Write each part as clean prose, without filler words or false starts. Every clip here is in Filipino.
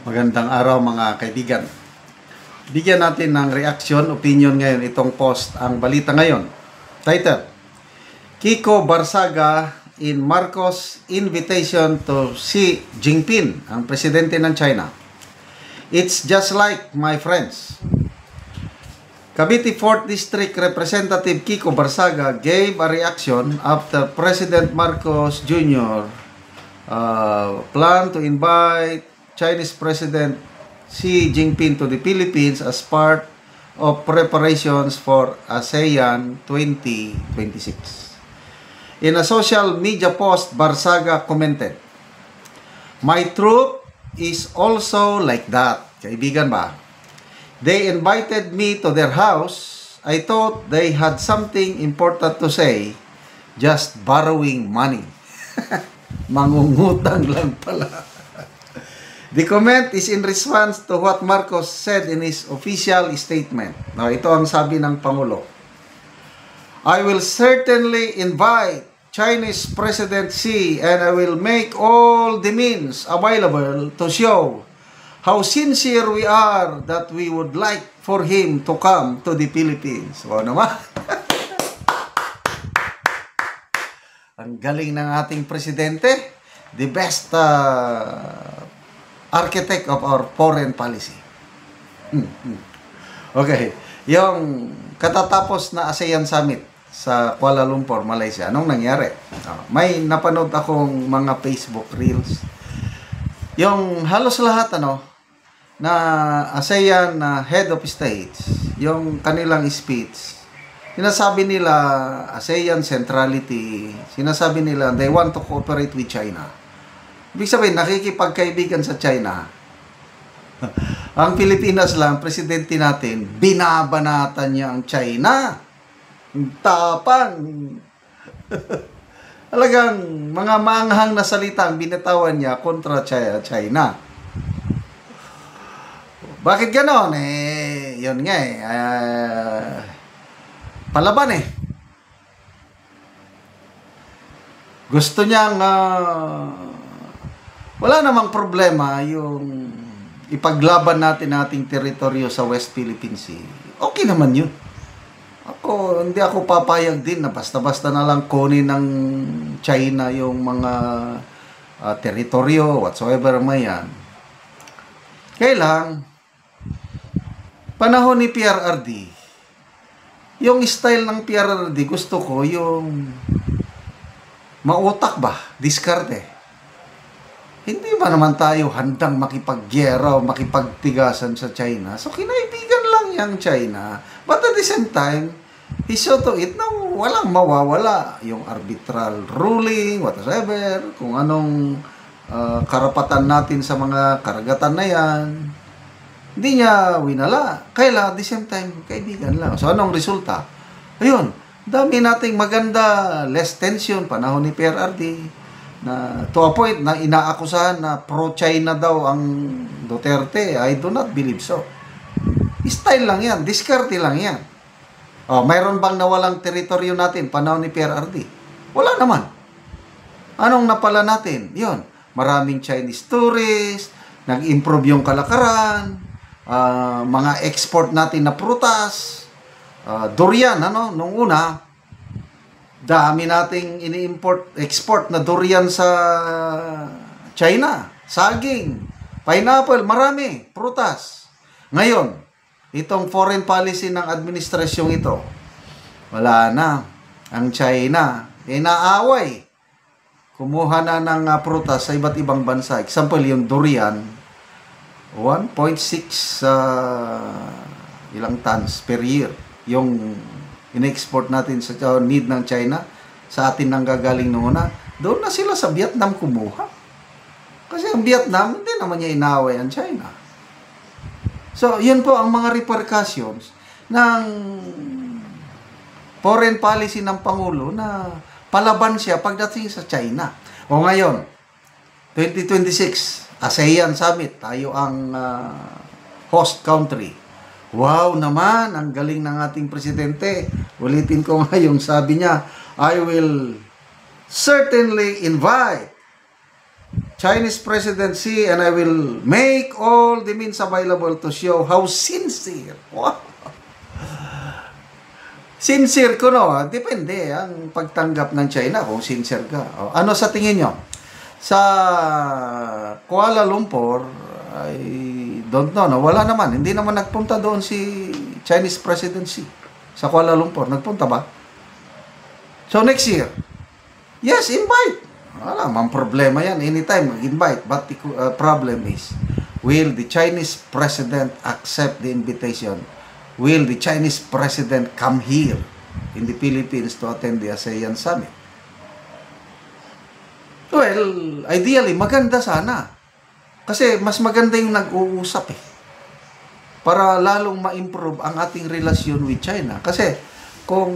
Magandang araw mga kaibigan. Bigyan natin ng reaction, opinion ngayon itong post, ang balita ngayon. Title: Kiko Barsaga in Marcos invitation to Xi Jinping, ang presidente ng China. It's just like my friends. Cavite 4th District Representative Kiko Barsaga gave a reaction after President Marcos Jr. Planned to invite Chinese President Xi Jinping to the Philippines as part of preparations for ASEAN 2026. In a social media post, Barsaga commented, "My troop is also like that." Kaibigan ba? They invited me to their house. I thought they had something important to say. Just borrowing money. Mangungutang lang pala. The comment is in response to what Marcos said in his official statement. Now, ito ang sabi ng Pangulo. I will certainly invite Chinese President Xi and I will make all the means available to show how sincere we are that we would like for him to come to the Philippines. Wow naman. Ang galing ng ating presidente. The best architect of our foreign policy. Okay. Yung katatapos na ASEAN Summit sa Kuala Lumpur, Malaysia, anong nangyari? May napanood akong mga Facebook Reels. Yung halos lahat, na ASEAN head of states, yung kanilang speech, sinasabi nila ASEAN centrality, sinasabi nila they want to cooperate with China. Ibig sabihin, nakikipagkaibigan sa China. Ang Pilipinas lang, presidente natin, binabanatan niya ang China. Tapang. Talagang mga maanghang na salita ang binatawan niya kontra China. Bakit ganon? Yun nga palaban Gusto niyang wala namang problema yung ipaglaban natin ating teritoryo sa West Philippine Sea. Okay naman yun. Hindi ako papayag din na basta-basta na lang kunin ng China yung mga teritoryo, whatsoever may yan. Kailang, panahon ni PRRD, yung style ng PRRD, gusto ko yung mautak ba? Diskarte. Hindi ba naman tayo handang makipagyera o makipagtigasan sa China? So, kinaibigan lang yung China. But at the same time, he saw to it na walang mawawala. Yung arbitral ruling, whatever, kung anong karapatan natin sa mga karagatan na yan, hindi niya winala. Kaya at the same time, kaibigan lang. So, anong resulta? Ayun, dami nating maganda, less tension, panahon ni PRRD, na to a point na inaakusahan na pro-China daw ang Duterte. I do not believe so. Style lang yan. Diskarte lang yan. Mayroon bang nawalang teritoryo natin panahon ni PRRD? Wala naman. Anong napala natin? Yun. Maraming Chinese tourists, nag-improve yung kalakaran, mga export natin na prutas, durian, nung una, dami nating ini-import-export na durian sa China. Saging, pineapple, marami, prutas. Ngayon, itong foreign policy ng administrasyong ito, wala na. Ang China, naaway. Kumuha na ng prutas sa iba't ibang bansa. Example, yung durian, 1.6 ilang tons per year. Yung in-export natin sa need ng China, sa atin nang gagaling noon na, doon na sila sa Vietnam kumuha. Kasi ang Vietnam, hindi naman niya inaaway ang China. So, yun po ang mga repercussions ng foreign policy ng Pangulo na palaban siya pagdating sa China. O ngayon, 2026, ASEAN Summit, tayo ang host country. Wow naman, ang galing ng ating presidente. Ulitin ko nga yung sabi niya, I will certainly invite Chinese presidency, and I will make all the means available to show how sincere. Wow. Sincere ko, no? Depende ang pagtanggap ng China kung sincere ka. O, ano sa tingin nyo? Sa Kuala Lumpur, I don't know, no? Wala naman. Hindi naman nagpunta doon si Chinese presidency sa Kuala Lumpur. Nagpunta ba? So next year, yes, invite. Wala mang problema yan. Anytime, mag-invite. But the problem is, will the Chinese president accept the invitation? Will the Chinese president come here in the Philippines to attend the ASEAN Summit? Well, ideally, maganda sana. Kasi mas maganda yung nag-uusap eh. Para lalong ma-improve ang ating relasyon with China. Kasi kung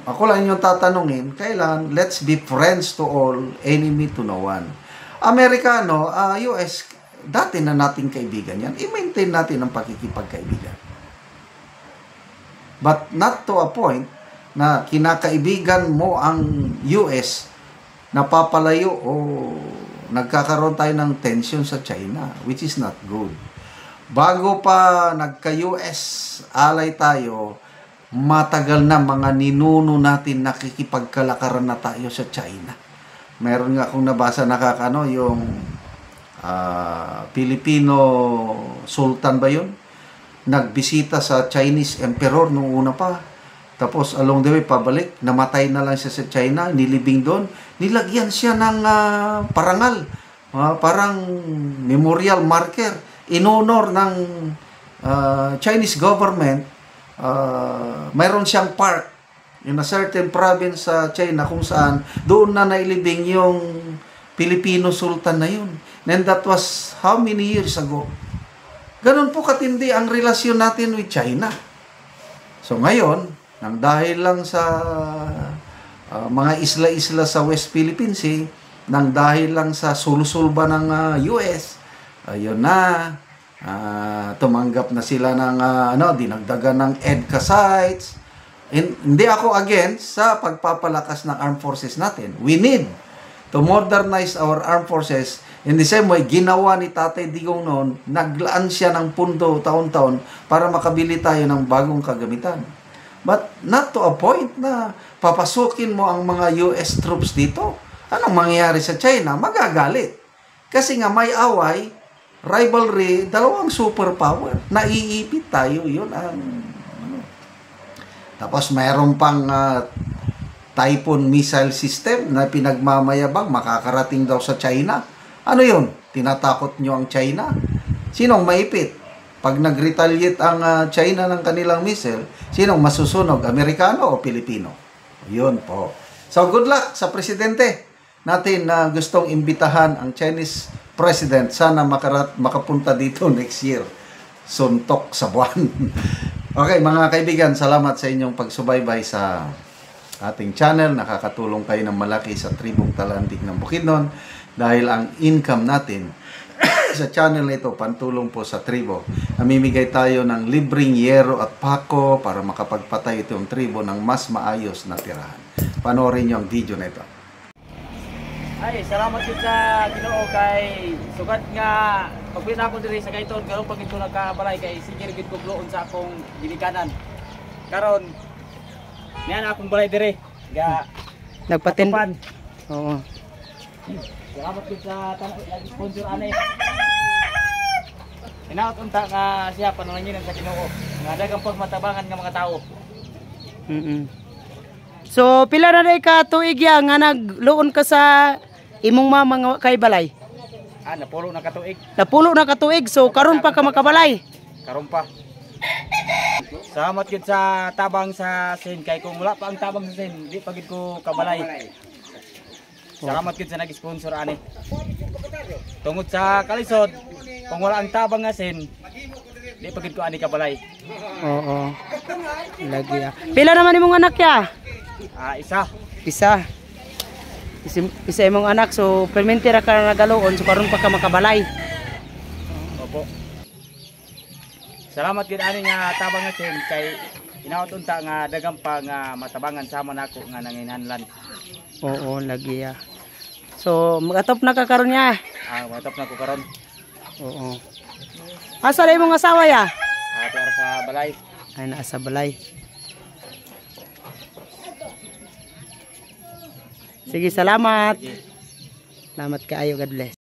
ako lang yung tatanungin, kailan let's be friends to all, enemy to no one. Amerikano, US, dati na nating kaibigan yan. I-maintain natin ang pakikipagkaibigan. But not to a point na kinakaibigan mo ang US, napapalayo o nagkakaroon tayo ng tension sa China, which is not good. Bago pa nagka-US alay tayo, matagal na mga ninuno natin nakikipagkalakaran na tayo sa China. Meron nga akong nabasa yung Filipino Sultan ba yun? Nagbisita sa Chinese Emperor nung una pa. Tapos along the way pabalik, namatay na lang siya sa China, nilibing doon. Nilagyan siya ng parangal, parang memorial marker in honor ng Chinese government. Mayroon siyang park in a certain province sa China kung saan doon na nailibing yung Filipino Sultan na yun. And that was how many years ago? Ganun po katindi ang relasyon natin with China. So ngayon, nang dahil lang sa mga isla-isla sa West Philippine Sea, nang dahil lang sa sulsulba ng US, ayun na, tumanggap na sila ng dinagdagan ng EDCA sites. Hindi ako against sa pagpapalakas ng armed forces natin. We need to modernize our armed forces. In the same way, ginawa ni Tatay Digong noon, naglaan siya ng pundo taon-taon para makabili tayo ng bagong kagamitan. But not to a point na papasukin mo ang mga US troops dito. Anong mangyayari sa China? Magagalit. Kasi nga may away, rivalry, dalawang superpower. Naiipit tayo, yun ang Tapos mayroon pang Typhoon missile system na pinagmamayabang makakarating daw sa China. Ano yun? Tinatakot nyo ang China? Sinong maipit? Pag nag-retaliate ang China ng kanilang missile, sinong masusunog? Amerikano o Pilipino? Yun po. So good luck sa presidente natin na gustong imbitahan ang Chinese president. Sana makapunta dito next year. Suntok sa buwan. Okay, mga kaibigan, salamat sa inyong pagsubaybay sa ating channel. Nakakatulong kayo ng malaki sa tribong Talandig ng Bukidnon dahil ang income natin sa channel na ito, pantulong po sa tribo. Namimigay tayo ng libreng yero at pako para makapagpatay itong tribo ng mas maayos na tirahan. Panoorin niyo ang video na ito. Ay, salamat yun sa Ginoo kay sugat nga pagpita ako diri sa kayton karon pag ito nagkabalay kay sige gid ko bloon sa akong ginikanan. Karon niyan akong balay diri. Ga Nagpatin. Oo. Salamat yun sa sponsor ani. Inaot unta nga siya panalangin sa Ginoo. Nga dagang pagmatabangan nga mga tao. So pila na day ka tuig ya nga nagluon ka sa imong mga kay balay? Napulo na katuig. Napulo na ka tuig. So karon pa ka makabalay. Karon pa. Salamat gid sa tabang sa sin kay kung wala pa ang tabang sa sin, di pa gid ko kabalay. Salamat gid sa nag-sponsor ani. Tungod sa kalisod, kung wala ang tabang nga sin, di pa gid ko ani kabalay. Oo. Lagi ya. Pila naman imong anak ya? Isa. Isa imong anak, so permente ra ka nagaloon, so karon pa ka makabalay. Opo. Salamat gid ani nga tabang nga sin kay inaot unta nga daghang pa nga matabangan sama nako nga nanginhanlan. Oo, lagi ya. So So, magatop na ka karon niya. Matap na ko karon. Oo. Asa na imong asawa ya? Para sa balay. Ay, nasa balay. Sige, salamat. Salamat kaayo, God bless.